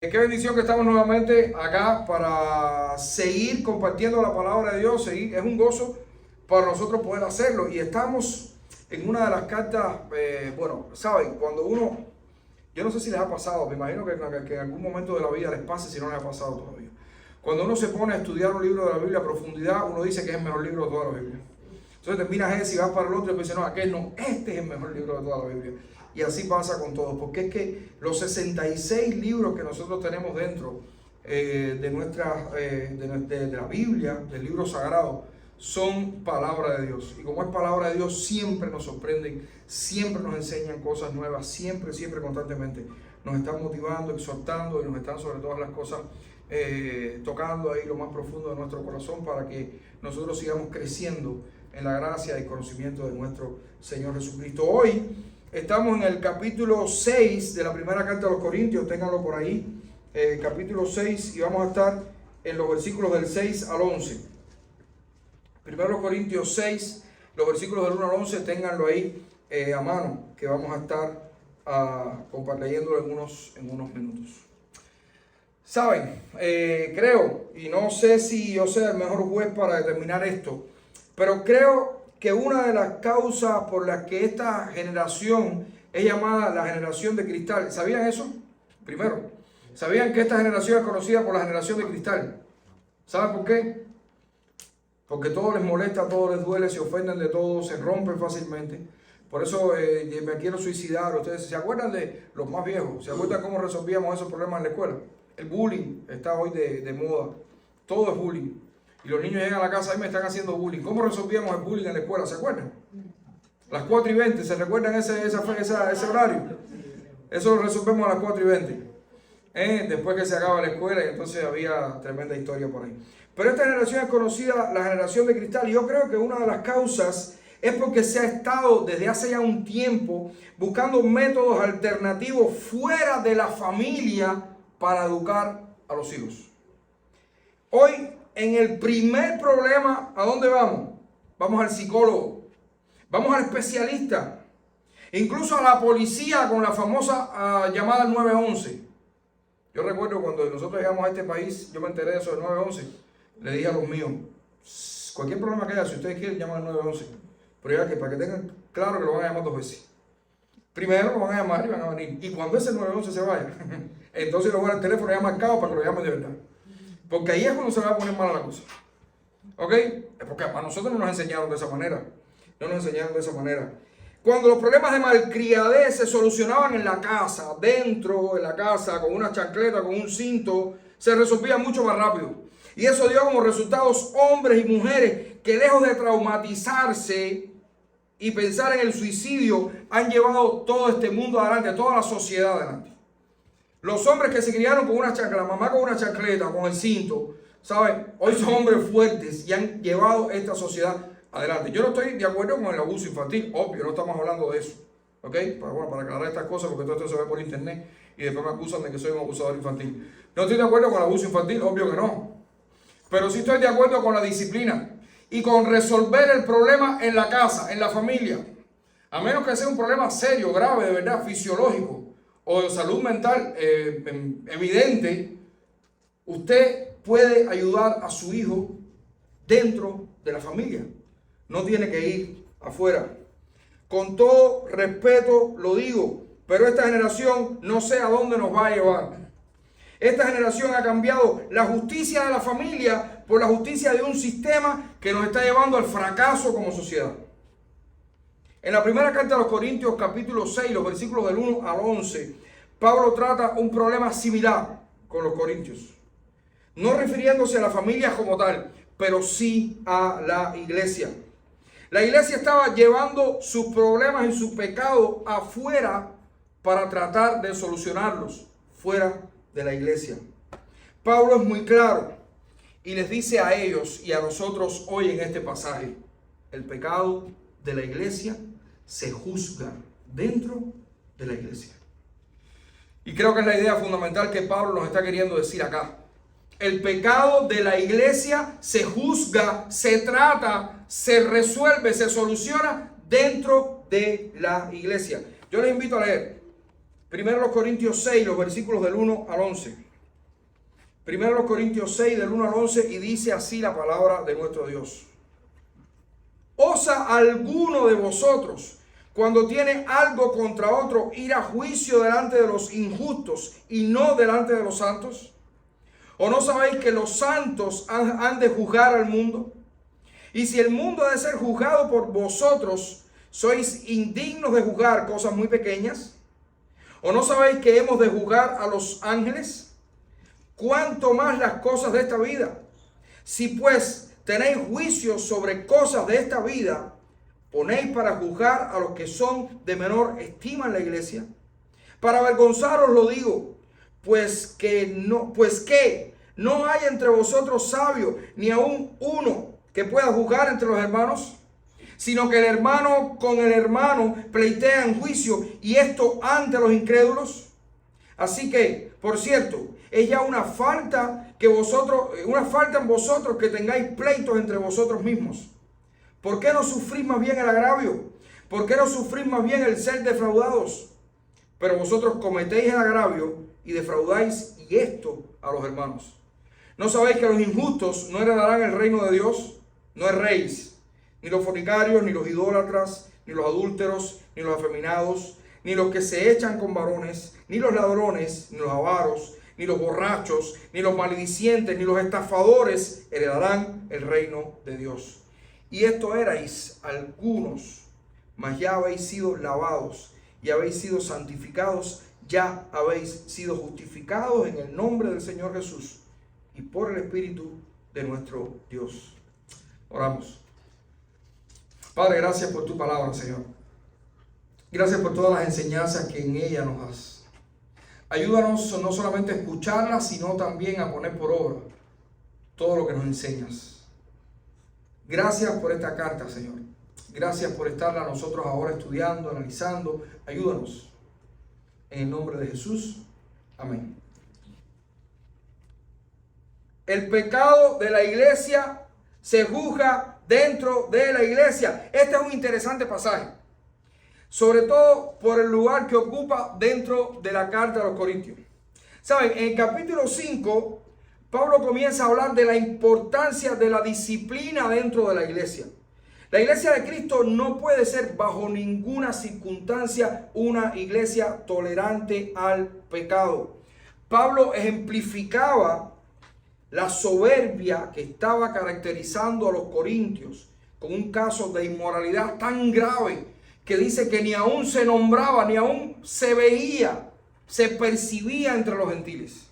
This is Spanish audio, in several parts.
Qué bendición que estamos nuevamente acá para seguir compartiendo la palabra de Dios. Es un gozo para nosotros poder hacerlo. Y estamos en una de las cartas, saben, cuando uno, yo no sé si les ha pasado, me imagino que en algún momento de la vida les pase si no les ha pasado todavía. Cuando uno se pone a estudiar un libro de la Biblia a profundidad, uno dice que es el mejor libro de toda la Biblia. Entonces terminas ese y vas para el otro y dices, no, aquel no, este es el mejor libro de toda la Biblia. Y así pasa con todos, porque es que los 66 libros que nosotros tenemos dentro de la Biblia, del libro sagrado, son palabra de Dios. Y como es palabra de Dios, siempre nos sorprenden, siempre nos enseñan cosas nuevas, siempre, constantemente. Nos están motivando, exhortando y nos están sobre todas las cosas tocando ahí lo más profundo de nuestro corazón para que nosotros sigamos creciendo en la gracia y conocimiento de nuestro Señor Jesucristo. Hoy estamos en el capítulo 6 de la primera carta a los Corintios, ténganlo por ahí, capítulo 6, y vamos a estar en los versículos del 6 al 11. Primero Corintios 6, los versículos del 1 al 11, ténganlo ahí a mano, que vamos a estar leyéndolo en unos minutos. Saben, creo, y no sé si yo sea el mejor juez para determinar esto, pero creo que una de las causas por las que esta generación es llamada la generación de cristal, ¿sabían eso? Primero, ¿sabían que esta generación es conocida por la generación de cristal? ¿Saben por qué? Porque todo les molesta, todo les duele, se ofenden de todo, se rompen fácilmente. Por eso me quiero suicidar. Ustedes se acuerdan de los más viejos, ¿se acuerdan cómo resolvíamos esos problemas en la escuela? El bullying está hoy de moda, todo es bullying. Y los niños llegan a la casa y me están haciendo bullying. ¿Cómo resolvíamos el bullying en la escuela? ¿Se acuerdan? Las 4:20, ¿se recuerdan ese horario? Eso lo resolvemos a las 4:20. Después que se acaba la escuela, y entonces había tremenda historia por ahí. Pero esta generación es conocida, la generación de cristal, y yo creo que una de las causas es porque se ha estado desde hace ya un tiempo buscando métodos alternativos fuera de la familia para educar a los hijos. Hoy, en el primer problema, ¿a dónde vamos? Vamos al psicólogo, vamos al especialista, incluso a la policía con la famosa llamada 911. Yo recuerdo cuando nosotros llegamos a este país, yo me enteré de eso del 911, le dije a los míos, cualquier problema que haya, si ustedes quieren, llaman al 911, pero ya que para que tengan claro que lo van a llamar 2 veces. Primero lo van a llamar y van a venir, y cuando ese 911 se vaya, entonces lo van al teléfono ya marcado para que lo llamen de verdad. Porque ahí es cuando se va a poner mala la cosa. ¿Ok? Porque a nosotros no nos enseñaron de esa manera. No nos enseñaron de esa manera. Cuando los problemas de malcriadez se solucionaban en la casa, dentro de la casa, con una chancleta, con un cinto, se resolvía mucho más rápido. Y eso dio como resultados hombres y mujeres que lejos de traumatizarse y pensar en el suicidio, han llevado todo este mundo adelante, toda la sociedad adelante. Los hombres que se criaron con una chancleta, la mamá con una chancleta, con el cinto, ¿saben? Hoy son hombres fuertes y han llevado esta sociedad adelante. Yo no estoy de acuerdo con el abuso infantil, obvio, no estamos hablando de eso. ¿Ok? Para aclarar estas cosas, porque todo esto se ve por internet y después me acusan de que soy un abusador infantil. No estoy de acuerdo con el abuso infantil, obvio que no. Pero sí estoy de acuerdo con la disciplina y con resolver el problema en la casa, en la familia. A menos que sea un problema serio, grave, de verdad, fisiológico o de salud mental evidente, usted puede ayudar a su hijo dentro de la familia. No tiene que ir afuera. Con todo respeto lo digo, pero esta generación no sé a dónde nos va a llevar. Esta generación ha cambiado la justicia de la familia por la justicia de un sistema que nos está llevando al fracaso como sociedad. En la primera carta a los Corintios, capítulo 6, los versículos del 1 al 11, Pablo trata un problema similar con los corintios. No refiriéndose a la familia como tal, pero sí a la iglesia. La iglesia estaba llevando sus problemas y sus pecados afuera para tratar de solucionarlos fuera de la iglesia. Pablo es muy claro y les dice a ellos y a nosotros hoy en este pasaje, el pecado de la iglesia se juzga dentro de la iglesia. Y creo que es la idea fundamental que Pablo nos está queriendo decir acá. El pecado de la iglesia se juzga, se trata, se resuelve, se soluciona dentro de la iglesia. Yo les invito a leer 1 Corintios 6, los versículos del 1 al 11. 1 Corintios 6, del 1 al 11, y dice así la palabra de nuestro Dios. ¿Osa alguno de vosotros, cuando tiene algo contra otro, ir a juicio delante de los injustos y no delante de los santos? ¿O no sabéis que los santos han de juzgar al mundo? Y si el mundo ha de ser juzgado por vosotros, ¿sois indignos de juzgar cosas muy pequeñas? ¿O no sabéis que hemos de juzgar a los ángeles? ¿Cuánto más las cosas de esta vida? Si pues tenéis juicios sobre cosas de esta vida, ponéis para juzgar a los que son de menor estima en la iglesia. Para avergonzaros lo digo, pues que no hay entre vosotros sabio, ni aun uno que pueda juzgar entre los hermanos, sino que el hermano con el hermano pleitea en juicio, y esto ante los incrédulos. Así que, por cierto, es ya una falta en vosotros que tengáis pleitos entre vosotros mismos. ¿Por qué no sufrís más bien el agravio? ¿Por qué no sufrís más bien el ser defraudados? Pero vosotros cometéis el agravio y defraudáis, y esto a los hermanos. ¿No sabéis que los injustos no heredarán el reino de Dios? No erréis, ni los fornicarios, ni los idólatras, ni los adúlteros, ni los afeminados, ni los que se echan con varones, ni los ladrones, ni los avaros, ni los borrachos, ni los maledicientes, ni los estafadores heredarán el reino de Dios. Y esto erais algunos, mas ya habéis sido lavados y habéis sido santificados, ya habéis sido justificados en el nombre del Señor Jesús y por el Espíritu de nuestro Dios. Oramos. Padre, gracias por tu palabra, Señor. Gracias por todas las enseñanzas que en ella nos das. Ayúdanos no solamente a escucharlas, sino también a poner por obra todo lo que nos enseñas. Gracias por esta carta, Señor. Gracias por estarla nosotros ahora estudiando, analizando. Ayúdanos. En el nombre de Jesús. Amén. El pecado de la iglesia se juzga dentro de la iglesia. Este es un interesante pasaje, sobre todo por el lugar que ocupa dentro de la carta a los Corintios. Saben, en el capítulo 5, Pablo comienza a hablar de la importancia de la disciplina dentro de la iglesia. La iglesia de Cristo no puede ser bajo ninguna circunstancia una iglesia tolerante al pecado. Pablo ejemplificaba la soberbia que estaba caracterizando a los corintios con un caso de inmoralidad tan grave que dice que ni aún se nombraba, ni aún se veía, se percibía entre los gentiles.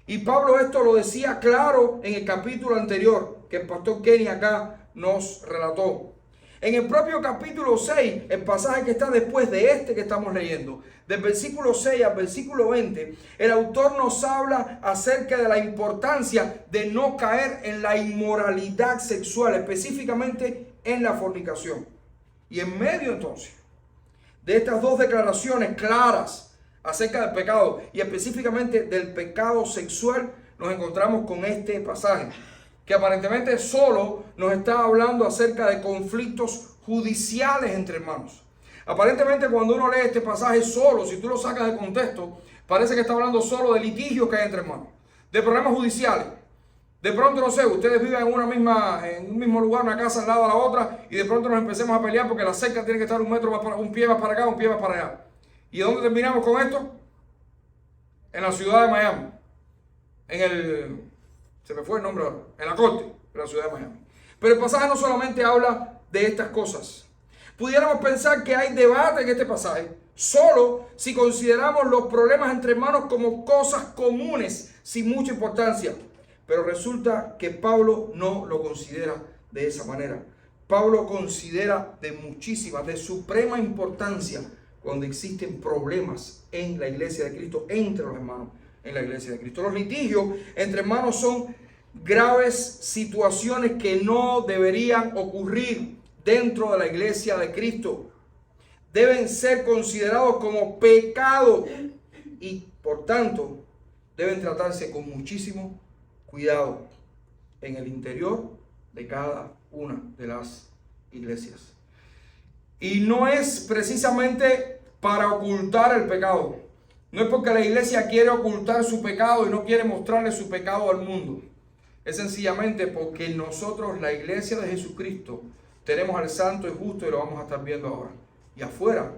Y Pablo esto lo decía claro en el capítulo anterior que el pastor Kenny acá nos relató. En el propio capítulo 6, el pasaje que está después de este que estamos leyendo, del versículo 6 al versículo 20, el autor nos habla acerca de la importancia de no caer en la inmoralidad sexual, específicamente en la fornicación. Y en medio entonces de estas dos declaraciones claras acerca del pecado y específicamente del pecado sexual, nos encontramos con este pasaje que aparentemente solo nos está hablando acerca de conflictos judiciales entre hermanos. Aparentemente cuando uno lee este pasaje solo, si tú lo sacas de contexto, parece que está hablando solo de litigios que hay entre hermanos, de problemas judiciales. De pronto, no sé, ustedes viven en un mismo lugar, una casa al lado de la otra, y de pronto nos empecemos a pelear porque la cerca tiene que estar un pie más para acá, un pie más para allá. ¿Y dónde terminamos con esto? En la ciudad de Miami. Se me fue el nombre ahora, en la corte de la ciudad de Miami. Pero el pasaje no solamente habla de estas cosas. Pudiéramos pensar que hay debate en este pasaje, solo si consideramos los problemas entre hermanos como cosas comunes, sin mucha importancia. Pero resulta que Pablo no lo considera de esa manera. Pablo considera de suprema importancia cuando existen problemas en la iglesia de Cristo, entre los hermanos en la iglesia de Cristo. Los litigios entre hermanos son graves situaciones que no deberían ocurrir dentro de la iglesia de Cristo. Deben ser considerados como pecado y por tanto deben tratarse con muchísimo cuidado en el interior de cada una de las iglesias. Y no es precisamente para ocultar el pecado. No es porque la iglesia quiere ocultar su pecado y no quiere mostrarle su pecado al mundo. Es sencillamente porque nosotros, la iglesia de Jesucristo, tenemos al santo y justo y lo vamos a estar viendo ahora. Y afuera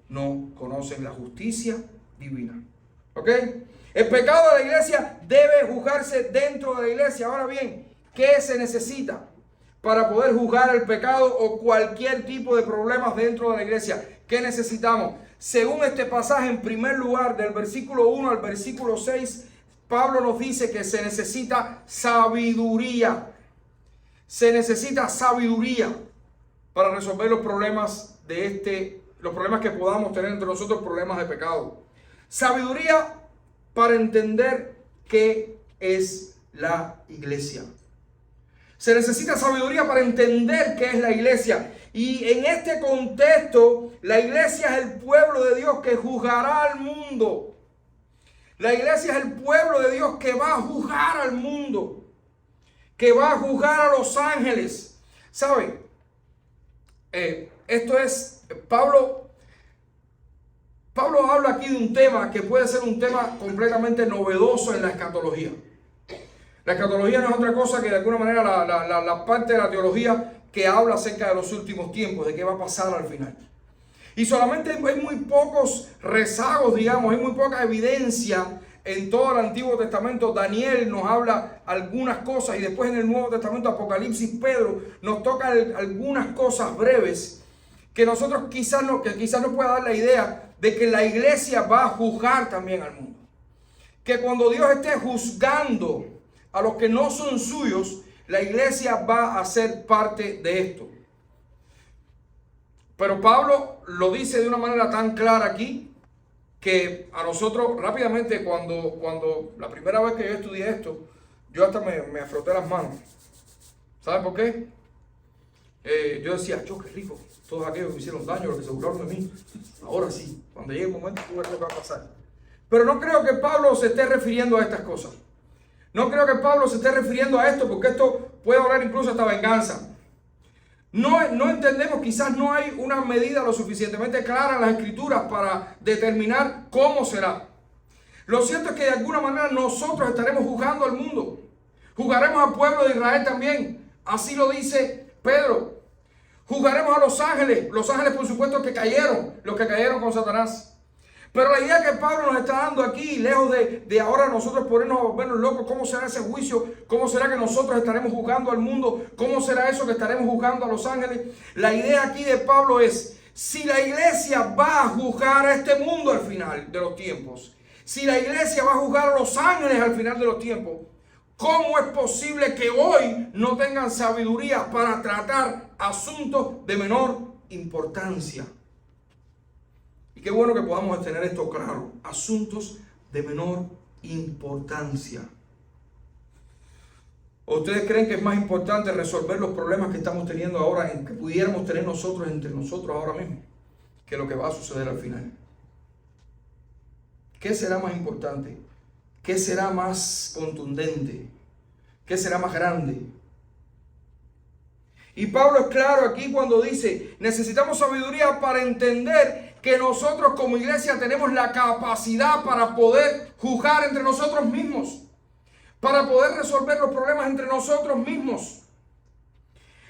no conocen la justicia divina. ¿Ok? El pecado de la iglesia debe juzgarse dentro de la iglesia. Ahora bien, ¿qué se necesita para poder juzgar el pecado o cualquier tipo de problemas dentro de la iglesia? ¿Qué necesitamos? Según este pasaje, en primer lugar, del versículo 1 al versículo 6, Pablo nos dice que se necesita sabiduría. Se necesita sabiduría para resolver los problemas los problemas que podamos tener entre nosotros, problemas de pecado. Sabiduría para entender qué es la iglesia. Se necesita sabiduría para entender qué es la iglesia. Y en este contexto, la iglesia es el pueblo de Dios que juzgará al mundo. La iglesia es el pueblo de Dios que va a juzgar al mundo, que va a juzgar a los ángeles. ¿Saben? Esto es, Pablo habla aquí de un tema que puede ser un tema completamente novedoso en la escatología. La escatología no es otra cosa que de alguna manera la parte de la teología que habla acerca de los últimos tiempos, de qué va a pasar al final. Y solamente hay muy pocos rezagos, digamos, hay muy poca evidencia en todo el Antiguo Testamento. Daniel nos habla algunas cosas y después en el Nuevo Testamento, Apocalipsis, Pedro nos toca algunas cosas breves que nosotros quizás nos pueda dar la idea de que la iglesia va a juzgar también al mundo. Que cuando Dios esté juzgando a los que no son suyos, la iglesia va a ser parte de esto. Pero Pablo lo dice de una manera tan clara aquí que a nosotros rápidamente cuando la primera vez que yo estudié esto, yo hasta me froté las manos. ¿Saben por qué? Yo decía, qué rico, todos aquellos que me hicieron daño, los que se burlaron de mí, ahora sí, cuando llegue el momento, tú verás lo que va a pasar. Pero no creo que Pablo se esté refiriendo a estas cosas. No creo que Pablo se esté refiriendo a esto, porque esto puede hablar incluso hasta venganza. No entendemos, quizás no hay una medida lo suficientemente clara en las Escrituras para determinar cómo será. Lo cierto es que de alguna manera nosotros estaremos juzgando al mundo. Juzgaremos al pueblo de Israel también. Así lo dice Pedro. Juzgaremos a los ángeles por supuesto que cayeron, los que cayeron con Satanás. Pero la idea que Pablo nos está dando aquí, lejos de ahora nosotros ponernos a volvernos locos, ¿cómo será ese juicio? ¿Cómo será que nosotros estaremos juzgando al mundo? ¿Cómo será eso que estaremos juzgando a los ángeles? La idea aquí de Pablo es, si la iglesia va a juzgar a este mundo al final de los tiempos, si la iglesia va a juzgar a los ángeles al final de los tiempos, ¿cómo es posible que hoy no tengan sabiduría para tratar asuntos de menor importancia? Y qué bueno que podamos tener esto claro. Asuntos de menor importancia. ¿O ustedes creen que es más importante resolver los problemas que estamos teniendo ahora, que pudiéramos tener nosotros entre nosotros ahora mismo, que lo que va a suceder al final? ¿Qué será más importante? ¿Qué será más contundente? ¿Qué será más grande? Y Pablo es claro aquí cuando dice, necesitamos sabiduría para entender que nosotros como iglesia tenemos la capacidad para poder juzgar entre nosotros mismos, para poder resolver los problemas entre nosotros mismos.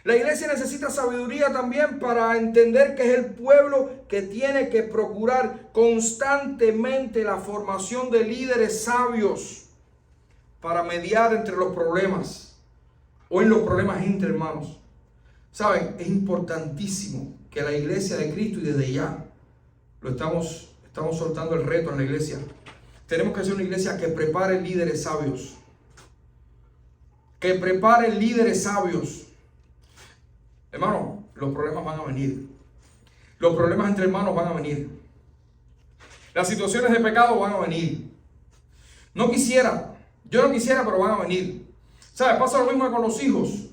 La iglesia necesita sabiduría también para entender que es el pueblo que tiene que procurar constantemente la formación de líderes sabios para mediar entre los problemas o en los problemas entre hermanos. Saben, es importantísimo que la iglesia de Cristo, y desde ya estamos soltando el reto en la iglesia, tenemos que ser una iglesia que prepare líderes sabios. Que prepare líderes sabios. Hermano, los problemas van a venir. Los problemas entre hermanos van a venir. Las situaciones de pecado van a venir. Yo no quisiera, pero van a venir. ¿Sabes? Pasa lo mismo con los hijos.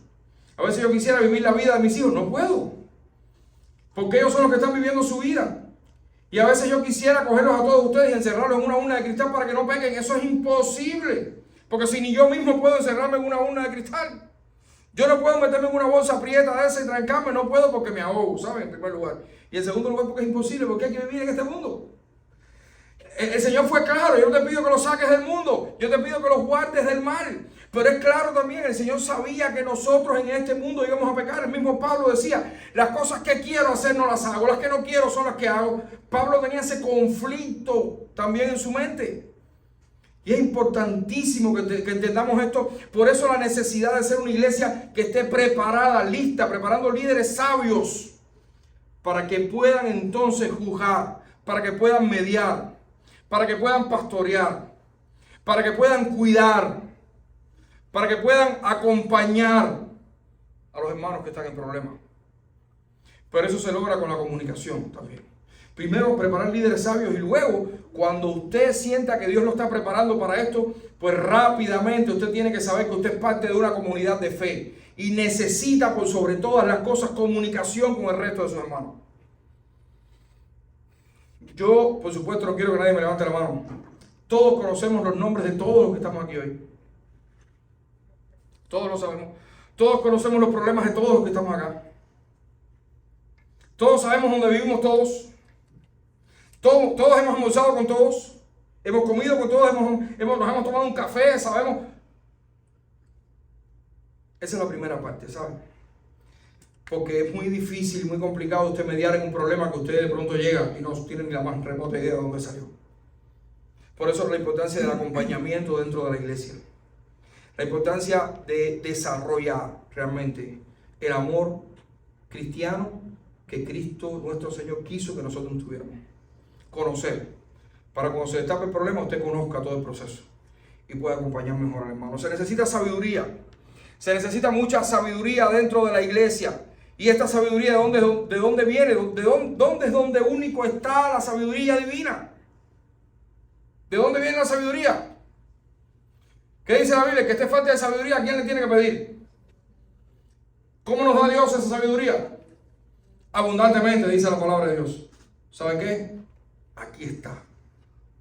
A veces yo quisiera vivir la vida de mis hijos, no puedo. Porque ellos son los que están viviendo su vida. Y a veces yo quisiera cogerlos a todos ustedes y encerrarlos en una urna de cristal para que no pequen. Eso es imposible. Porque si ni yo mismo puedo encerrarme en una urna de cristal. Yo no puedo meterme en una bolsa prieta de esa y trancarme. No puedo porque me ahogo, ¿saben? En primer lugar. Y en segundo lugar porque es imposible, porque hay que vivir en este mundo. El Señor fue claro: yo no te pido que los saques del mundo, yo te pido que los guardes del mal. Pero es claro también, el Señor sabía que nosotros en este mundo íbamos a pecar. El mismo Pablo decía: las cosas que quiero hacer no las hago, las que no quiero son las que hago. Pablo tenía ese conflicto también en su mente. Y es importantísimo que entendamos esto. Por eso la necesidad de ser una iglesia que esté preparada, lista, preparando líderes sabios para que puedan entonces juzgar, para que puedan mediar, para que puedan pastorear, para que puedan cuidar, para que puedan acompañar a los hermanos que están en problemas. Pero eso se logra con la comunicación también. Primero preparar líderes sabios, y luego cuando usted sienta que Dios lo está preparando para esto, pues rápidamente usted tiene que saber que usted es parte de una comunidad de fe y necesita por sobre todas las cosas comunicación con el resto de sus hermanos. Yo, por supuesto, no quiero que nadie me levante la mano. Todos conocemos los nombres de todos los que estamos aquí hoy. Todos lo sabemos. Todos conocemos los problemas de todos los que estamos acá. Todos sabemos dónde vivimos todos. Todos hemos almorzado con todos. Hemos comido con todos. Nos hemos tomado un café, sabemos. Esa es la primera parte, ¿saben? Porque es muy difícil, muy complicado usted mediar en un problema que usted de pronto llega y no tiene ni la más remota idea de dónde salió. Por eso la importancia del acompañamiento dentro de la iglesia. La importancia de desarrollar realmente el amor cristiano que Cristo nuestro Señor quiso que nosotros tuviéramos. Conocer, para cuando se destape el problema usted conozca todo el proceso y pueda acompañar mejor al hermano. Se necesita sabiduría, se necesita mucha sabiduría dentro de la iglesia. Y esta sabiduría, ¿de dónde viene? ¿Dónde es donde único está la sabiduría divina? ¿De dónde viene la sabiduría? ¿Qué dice la Biblia? Que esté falta de sabiduría, ¿a quién le tiene que pedir? ¿Cómo nos da Dios esa sabiduría? Abundantemente, dice la palabra de Dios. ¿Saben qué? Aquí está.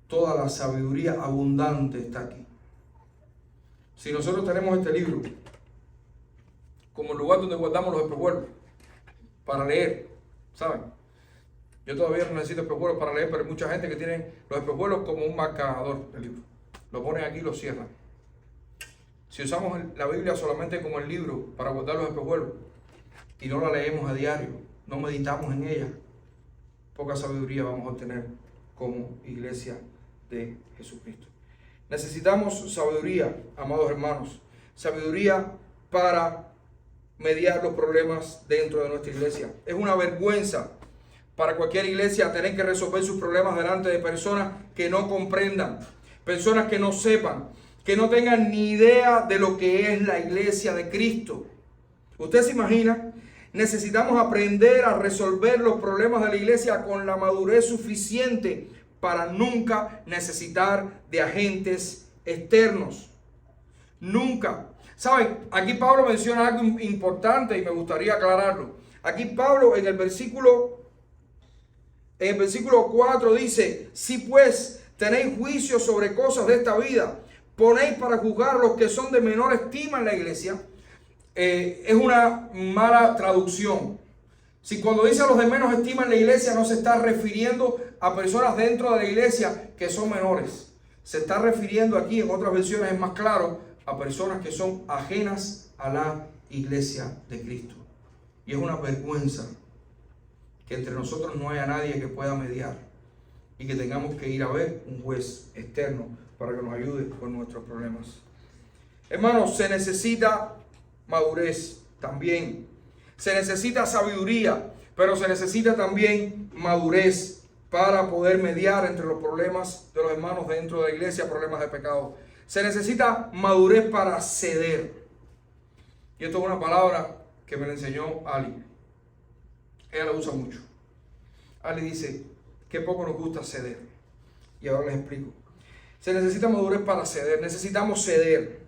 Toda la sabiduría abundante está aquí. Si nosotros tenemos este libro como el lugar donde guardamos los espejuelos para leer, ¿saben? Yo todavía no necesito espejuelos para leer, pero hay mucha gente que tiene los espejuelos como un marcador del libro. Lo ponen aquí y lo cierran. Si usamos la Biblia solamente como el libro para guardar los espejuelos y no la leemos a diario, no meditamos en ella, poca sabiduría vamos a obtener como iglesia de Jesucristo. Necesitamos sabiduría, amados hermanos, sabiduría para mediar los problemas dentro de nuestra iglesia. Es una vergüenza para cualquier iglesia tener que resolver sus problemas delante de personas que no comprendan, personas que no sepan, que no tengan ni idea de lo que es la iglesia de Cristo. ¿Usted se imagina? Necesitamos aprender a resolver los problemas de la iglesia con la madurez suficiente para nunca necesitar de agentes externos. Nunca. ¿Saben? Aquí Pablo menciona algo importante y me gustaría aclararlo. Aquí Pablo en el versículo 4 dice: si pues tenéis juicio sobre cosas de esta vida, ponéis para juzgar a los que son de menor estima en la iglesia. Es una mala traducción. Si cuando dice a los de menos estima en la iglesia, no se está refiriendo a personas dentro de la iglesia que son menores. Se está refiriendo aquí, en otras versiones es más claro, a personas que son ajenas a la iglesia de Cristo. Y es una vergüenza que entre nosotros no haya nadie que pueda mediar y que tengamos que ir a ver un juez externo para que nos ayude con nuestros problemas. Hermanos, se necesita madurez también. Se necesita sabiduría, pero se necesita también madurez para poder mediar entre los problemas de los hermanos dentro de la iglesia, problemas de pecado. Se necesita madurez para ceder. Y esto es una palabra que me la enseñó Ali. Ella la usa mucho. Ali dice que poco nos gusta ceder. Y ahora les explico. Se necesita madurez para ceder. Necesitamos ceder.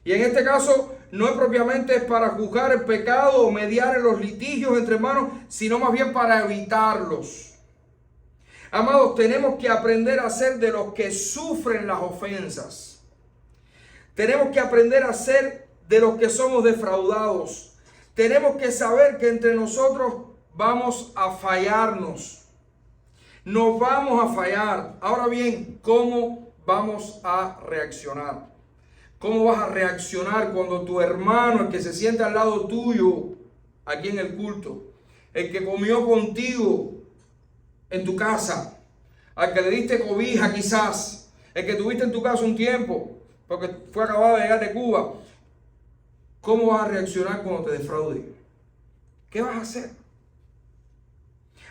Y en este caso no es propiamente para juzgar el pecado o mediar en los litigios entre hermanos, sino más bien para evitarlos. Amados, tenemos que aprender a ser de los que sufren las ofensas. Tenemos que aprender a ser de los que somos defraudados. Tenemos que saber que entre nosotros vamos a fallarnos. nos vamos a fallar. Ahora bien, ¿cómo vamos a reaccionar? ¿Cómo vas a reaccionar cuando tu hermano, el que se sienta al lado tuyo, aquí en el culto, el que comió contigo en tu casa, al que le diste cobija quizás, el que tuviste en tu casa un tiempo, porque fue acabado de llegar de Cuba, ¿cómo vas a reaccionar cuando te defraude? ¿Qué vas a hacer?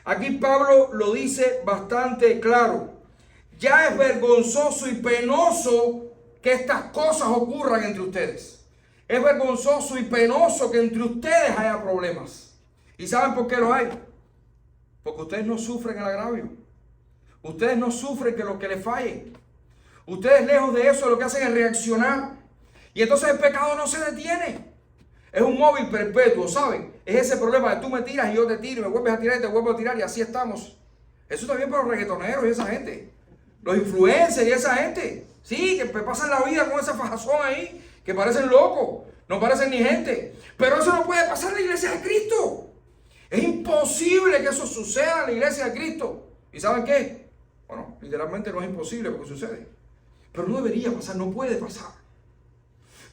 Aquí Pablo lo dice bastante claro. Ya es vergonzoso y penoso que estas cosas ocurran entre ustedes. Es vergonzoso y penoso que entre ustedes haya problemas. ¿Y saben por qué los hay? Porque ustedes no sufren el agravio. Ustedes no sufren que lo que les falle. Ustedes, lejos de eso, lo que hacen es reaccionar. Y entonces el pecado no se detiene. Es un móvil perpetuo, ¿saben? Es ese problema de tú me tiras y yo te tiro, y me vuelves a tirar y te vuelvo a tirar, y así estamos. Eso también para los reggaetoneros y esa gente. Los influencers y esa gente. Sí, que pasan la vida con esa fajazón ahí, que parecen locos, no parecen ni gente. Pero eso no puede pasar en la iglesia de Cristo. Es imposible que eso suceda en la iglesia de Cristo. ¿Y saben qué? Bueno, literalmente no es imposible porque sucede. Pero no debería pasar, no puede pasar.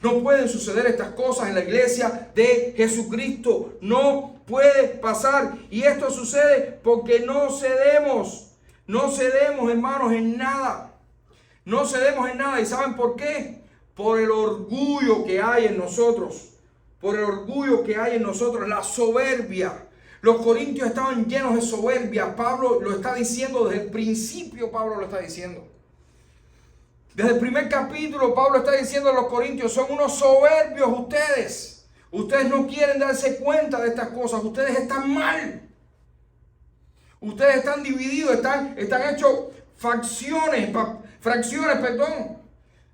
No pueden suceder estas cosas en la iglesia de Jesucristo. No puede pasar. Y esto sucede porque no cedemos. No cedemos, hermanos, en nada. No cedemos en nada. ¿Y saben por qué? Por el orgullo que hay en nosotros. Por el orgullo que hay en nosotros. La soberbia. Los corintios estaban llenos de soberbia. Pablo lo está diciendo desde el principio. Pablo lo está diciendo. Desde el primer capítulo, Pablo está diciendo a los corintios, son unos soberbios ustedes. Ustedes no quieren darse cuenta de estas cosas. Ustedes están mal. Ustedes están divididos, están hechos fracciones,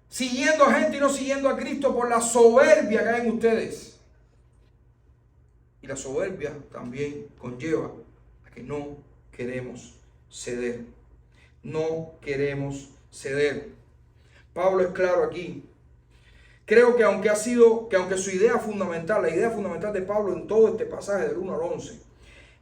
siguiendo a gente y no siguiendo a Cristo por la soberbia que hay en ustedes. Y la soberbia también conlleva a que no queremos ceder. No queremos ceder. Pablo es claro aquí. Creo que aunque su idea fundamental, la idea fundamental de Pablo en todo este pasaje del 1 al 11,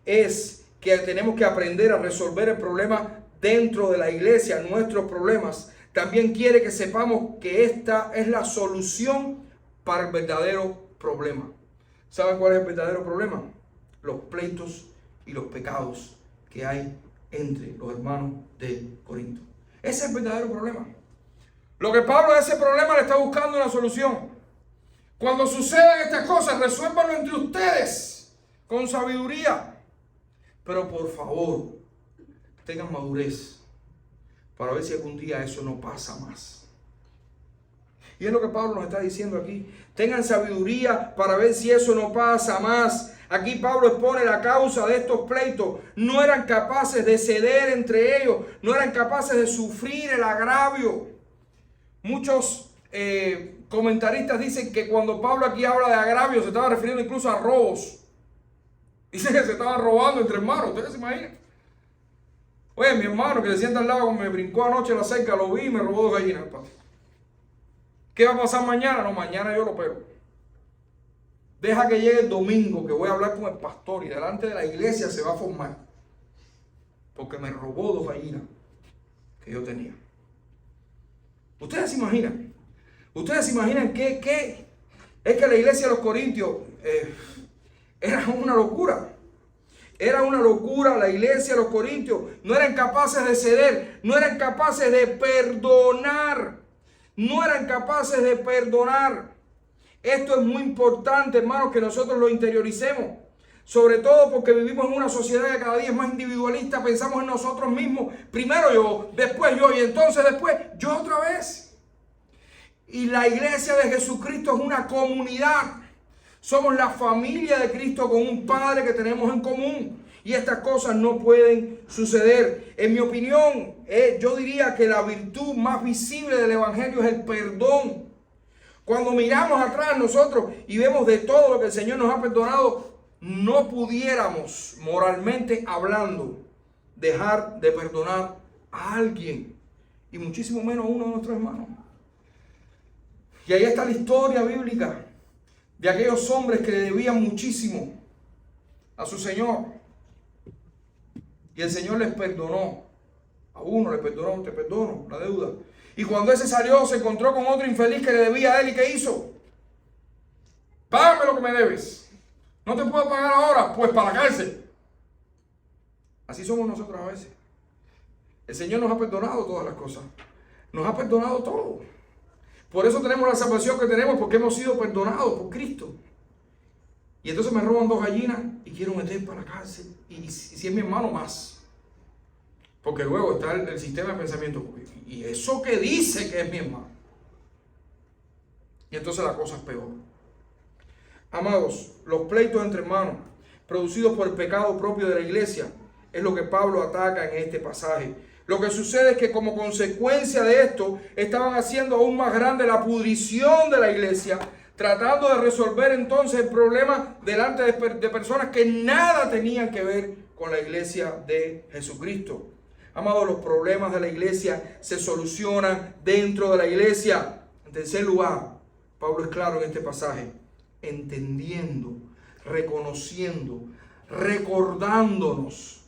es que tenemos que aprender a resolver el problema dentro de la iglesia, nuestros problemas. También quiere que sepamos que esta es la solución para el verdadero problema. ¿Saben cuál es el verdadero problema? Los pleitos y los pecados que hay entre los hermanos de Corinto. Ese es el verdadero problema. Lo que Pablo a ese problema le está buscando una solución. Cuando sucedan estas cosas, resuélvanlo entre ustedes con sabiduría. Pero por favor, tengan madurez para ver si algún día eso no pasa más. Y es lo que Pablo nos está diciendo aquí. Tengan sabiduría para ver si eso no pasa más. Aquí Pablo expone la causa de estos pleitos. No eran capaces de ceder entre ellos. No eran capaces de sufrir el agravio. Muchos comentaristas dicen que cuando Pablo aquí habla de agravio se estaba refiriendo incluso a robos. Dice que se estaban robando entre hermanos. ¿Ustedes se imaginan? Oye, mi hermano que se sienta al lado me brincó anoche en la cerca, lo vi y me robó 2 gallinas. ¿Qué va a pasar mañana? No, mañana yo lo pego. Deja que llegue el domingo que voy a hablar con el pastor y delante de la iglesia se va a formar. Porque me robó 2 gallinas que yo tenía. ¿Ustedes se imaginan? ¿Ustedes se imaginan qué? Es que la iglesia de los Corintios era una locura. Era una locura la iglesia de los Corintios. No eran capaces de ceder. No eran capaces de perdonar. No eran capaces de perdonar. Esto es muy importante, hermanos, que nosotros lo interioricemos. Sobre todo porque vivimos en una sociedad que cada día es más individualista. Pensamos en nosotros mismos. Primero yo, después yo y entonces después yo otra vez. Y la iglesia de Jesucristo es una comunidad. Somos la familia de Cristo con un Padre que tenemos en común. Y estas cosas no pueden suceder. En mi opinión, yo diría que la virtud más visible del Evangelio es el perdón. Cuando miramos atrás nosotros y vemos de todo lo que el Señor nos ha perdonado, no pudiéramos, moralmente hablando, dejar de perdonar a alguien. Y muchísimo menos a uno de nuestros hermanos. Y ahí está la historia bíblica de aquellos hombres que le debían muchísimo a su Señor. Y el Señor les perdonó. A uno le perdonó, te perdono la deuda. Y cuando ese salió, se encontró con otro infeliz que le debía a él. ¿Y qué hizo? Págame lo que me debes. No te puedo pagar ahora, pues para la cárcel. Así somos nosotros a veces. El Señor nos ha perdonado todas las cosas. Nos ha perdonado todo. Por eso tenemos la salvación que tenemos, porque hemos sido perdonados por Cristo. Y entonces me roban 2 gallinas y quiero meter para la cárcel. Y si es mi hermano, más. Porque luego está el sistema de pensamiento. Y eso que dice que es mi hermano. Y entonces la cosa es peor. Amados, los pleitos entre hermanos, producidos por el pecado propio de la iglesia, es lo que Pablo ataca en este pasaje. Lo que sucede es que como consecuencia de esto, estaban haciendo aún más grande la pudrición de la iglesia, tratando de resolver entonces el problema delante de personas que nada tenían que ver con la iglesia de Jesucristo. Amados, los problemas de la iglesia se solucionan dentro de la iglesia. En tercer lugar, Pablo es claro en este pasaje, entendiendo, reconociendo, recordándonos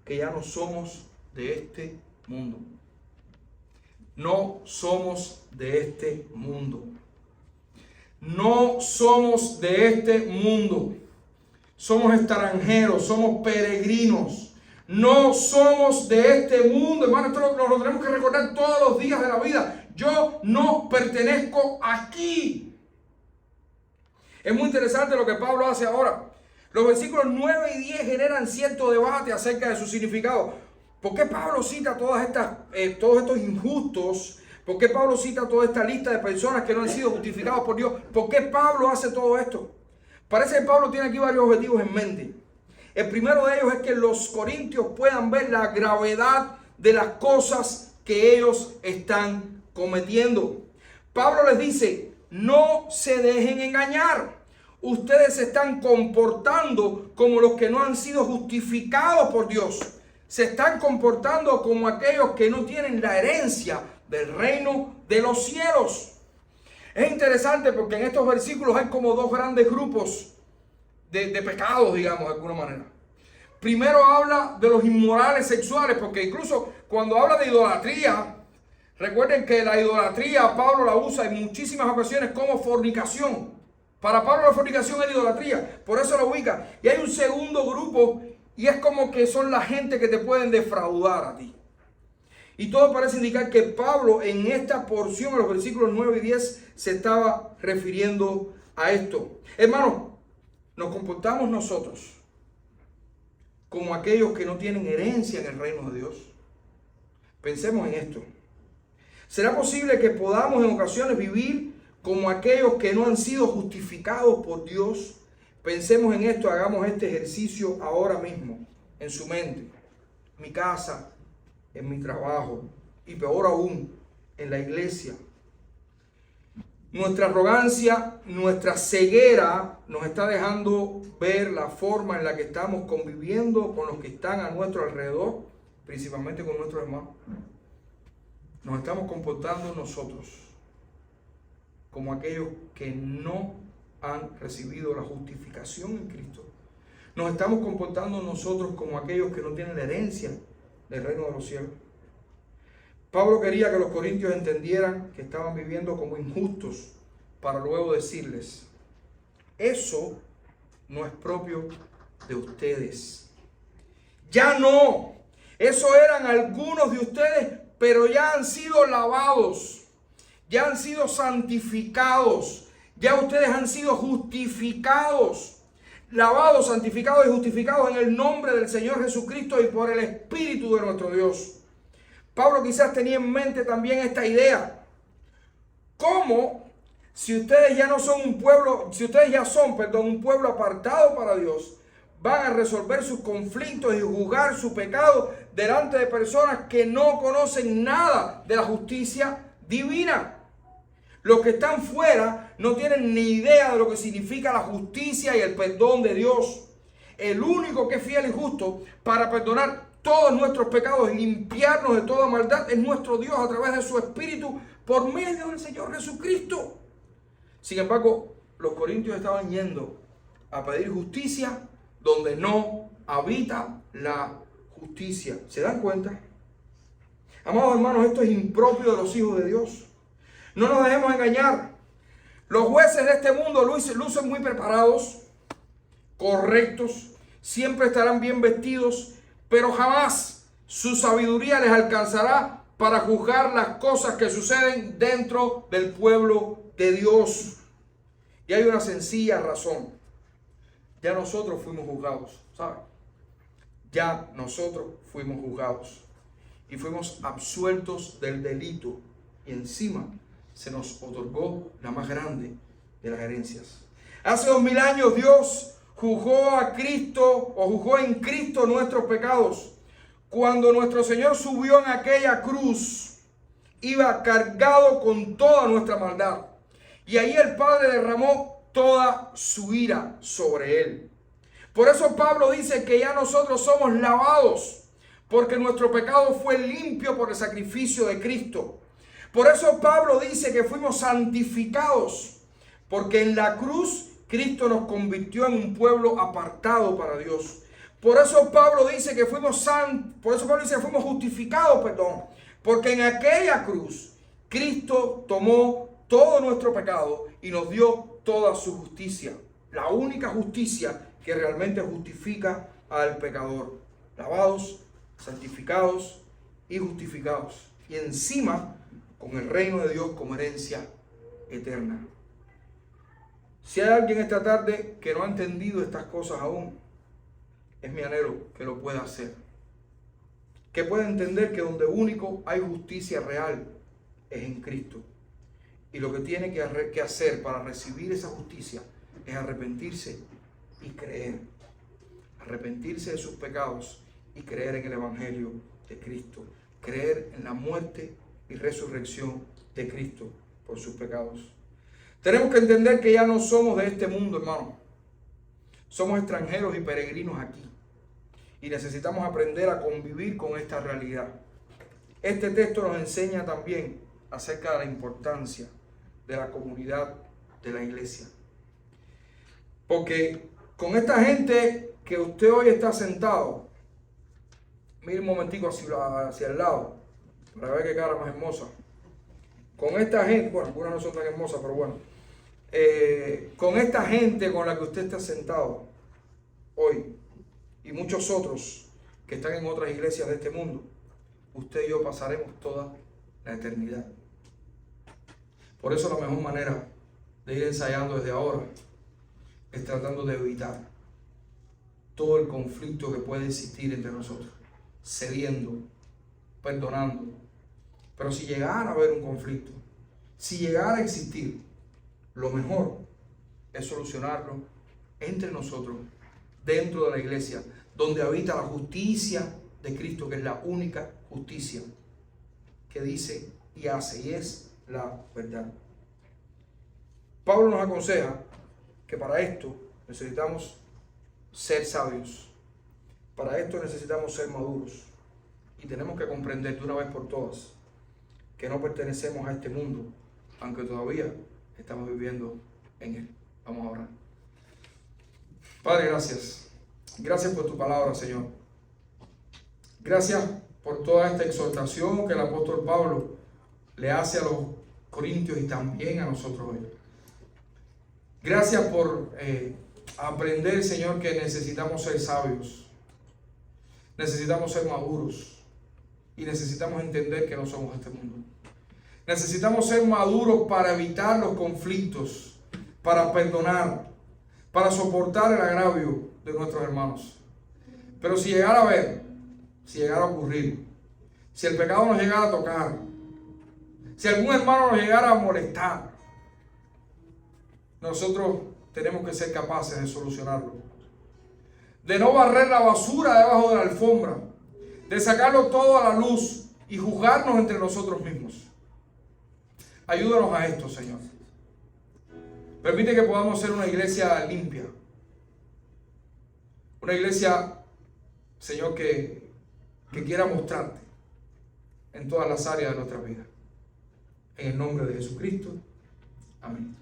que ya no somos de este mundo. No somos de este mundo. No somos de este mundo. Somos extranjeros, somos peregrinos. No somos de este mundo, hermano. Esto nos lo tenemos que recordar todos los días de la vida. Yo no pertenezco aquí. Es muy interesante lo que Pablo hace ahora. Los versículos 9 y 10 generan cierto debate acerca de su significado. ¿Por qué Pablo cita todos estos injustos? ¿Por qué Pablo cita toda esta lista de personas que no han sido justificados por Dios? ¿Por qué Pablo hace todo esto? Parece que Pablo tiene aquí varios objetivos en mente. El primero de ellos es que los corintios puedan ver la gravedad de las cosas que ellos están cometiendo. Pablo les dice, no se dejen engañar. Ustedes se están comportando como los que no han sido justificados por Dios. Se están comportando como aquellos que no tienen la herencia del reino de los cielos. Es interesante porque en estos versículos hay como 2 grandes grupos de pecados, digamos, de alguna manera. Primero habla de los inmorales sexuales, porque incluso cuando habla de idolatría, recuerden que la idolatría Pablo la usa en muchísimas ocasiones como fornicación. Para Pablo la fornicación es idolatría, por eso la ubica. Y hay un segundo grupo y es como que son la gente que te pueden defraudar a ti. Y todo parece indicar que Pablo en esta porción, en los versículos 9 y 10, se estaba refiriendo a esto. Hermanos, nos comportamos nosotros como aquellos que no tienen herencia en el reino de Dios. Pensemos en esto. ¿Será posible que podamos en ocasiones vivir como aquellos que no han sido justificados por Dios? Pensemos en esto, hagamos este ejercicio ahora mismo, en su mente, en mi casa, en mi trabajo y peor aún, en la iglesia. Nuestra arrogancia, nuestra ceguera nos está dejando ver la forma en la que estamos conviviendo con los que están a nuestro alrededor, principalmente con nuestros hermanos. Nos estamos comportando nosotros como aquellos que no han recibido la justificación en Cristo. Nos estamos comportando nosotros como aquellos que no tienen la herencia del reino de los cielos. Pablo quería que los corintios entendieran que estaban viviendo como injustos para luego decirles, eso no es propio de ustedes. Ya no. Eso eran algunos de ustedes, pero ya han sido lavados, ya han sido santificados, ya ustedes han sido justificados, lavados, santificados y justificados en el nombre del Señor Jesucristo y por el Espíritu de nuestro Dios. Pablo quizás tenía en mente también esta idea. ¿Cómo? Si ustedes ya no son un pueblo, si ustedes ya son, un pueblo apartado para Dios, van a resolver sus conflictos y juzgar su pecado delante de personas que no conocen nada de la justicia divina. Los que están fuera no tienen ni idea de lo que significa la justicia y el perdón de Dios. El único que es fiel y justo para perdonar todos nuestros pecados y limpiarnos de toda maldad es nuestro Dios a través de su Espíritu por medio del Señor Jesucristo. Sin embargo, los corintios estaban yendo a pedir justicia donde no habita la justicia. ¿Se dan cuenta? Amados hermanos, esto es impropio de los hijos de Dios. No nos dejemos engañar. Los jueces de este mundo lucen muy preparados, correctos, siempre estarán bien vestidos, pero jamás su sabiduría les alcanzará para juzgar las cosas que suceden dentro del pueblo de Dios. Y hay una sencilla razón. Ya nosotros fuimos juzgados, ¿saben? Ya nosotros fuimos juzgados y fuimos absueltos del delito, y encima se nos otorgó la más grande de las herencias. Hace 2000 años Dios juzgó a Cristo, o juzgó en Cristo nuestros pecados. Cuando nuestro Señor subió en aquella cruz, iba cargado con toda nuestra maldad. Y ahí el Padre derramó toda su ira sobre él. Por eso Pablo dice que ya nosotros somos lavados, porque nuestro pecado fue limpio por el sacrificio de Cristo. Por eso Pablo dice que fuimos santificados, porque en la cruz Cristo nos convirtió en un pueblo apartado para Dios. Por eso Pablo dice que fuimos justificados, porque en aquella cruz Cristo tomó todo nuestro pecado y nos dio toda su justicia. La única justicia que realmente justifica al pecador. Lavados, santificados y justificados. Y encima, con el reino de Dios como herencia eterna. Si hay alguien esta tarde que no ha entendido estas cosas aún, es mi anhelo que lo pueda hacer. Que pueda entender que donde único hay justicia real es en Cristo. Y lo que tiene que hacer para recibir esa justicia es arrepentirse y creer. Arrepentirse de sus pecados y creer en el Evangelio de Cristo. Creer en la muerte y resurrección de Cristo por sus pecados. Tenemos que entender que ya no somos de este mundo, hermano. Somos extranjeros y peregrinos aquí. Y necesitamos aprender a convivir con esta realidad. Este texto nos enseña también acerca de la importancia de la comunidad de la iglesia. Porque con esta gente que usted hoy está sentado, mire un momentico hacia el lado, para ver qué cara más hermosa. Con esta gente, bueno, algunas no son tan hermosas, pero bueno. Con esta gente con la que usted está sentado hoy, y muchos otros que están en otras iglesias de este mundo, usted y yo pasaremos toda la eternidad. Por eso la mejor manera de ir ensayando desde ahora es tratando de evitar todo el conflicto que puede existir entre nosotros, cediendo, perdonando. Pero si llegara a haber un conflicto, si llegara a existir, lo mejor es solucionarlo entre nosotros, dentro de la iglesia, donde habita la justicia de Cristo, que es la única justicia que dice y hace, y es la verdad. Pablo nos aconseja que para esto necesitamos ser sabios, para esto necesitamos ser maduros, y tenemos que comprender de una vez por todas que no pertenecemos a este mundo, aunque todavía estamos viviendo en él. Vamos a orar. Padre, gracias. Gracias por tu palabra, Señor. Gracias por toda esta exhortación que el apóstol Pablo le hace a los corintios y también a nosotros hoy. Gracias por aprender, Señor, que necesitamos ser sabios. Necesitamos ser maduros. Y necesitamos entender que no somos este mundo. Necesitamos ser maduros para evitar los conflictos, para perdonar, para soportar el agravio de nuestros hermanos. Pero si llegara a ver, si llegara a ocurrir, si el pecado nos llegara a tocar, si algún hermano nos llegara a molestar, nosotros tenemos que ser capaces de solucionarlo. De no barrer la basura debajo de la alfombra, de sacarlo todo a la luz y juzgarnos entre nosotros mismos. Ayúdanos a esto, Señor. Permite que podamos ser una iglesia limpia. Una iglesia, Señor, que quiera mostrarte en todas las áreas de nuestra vida. En el nombre de Jesucristo. Amén.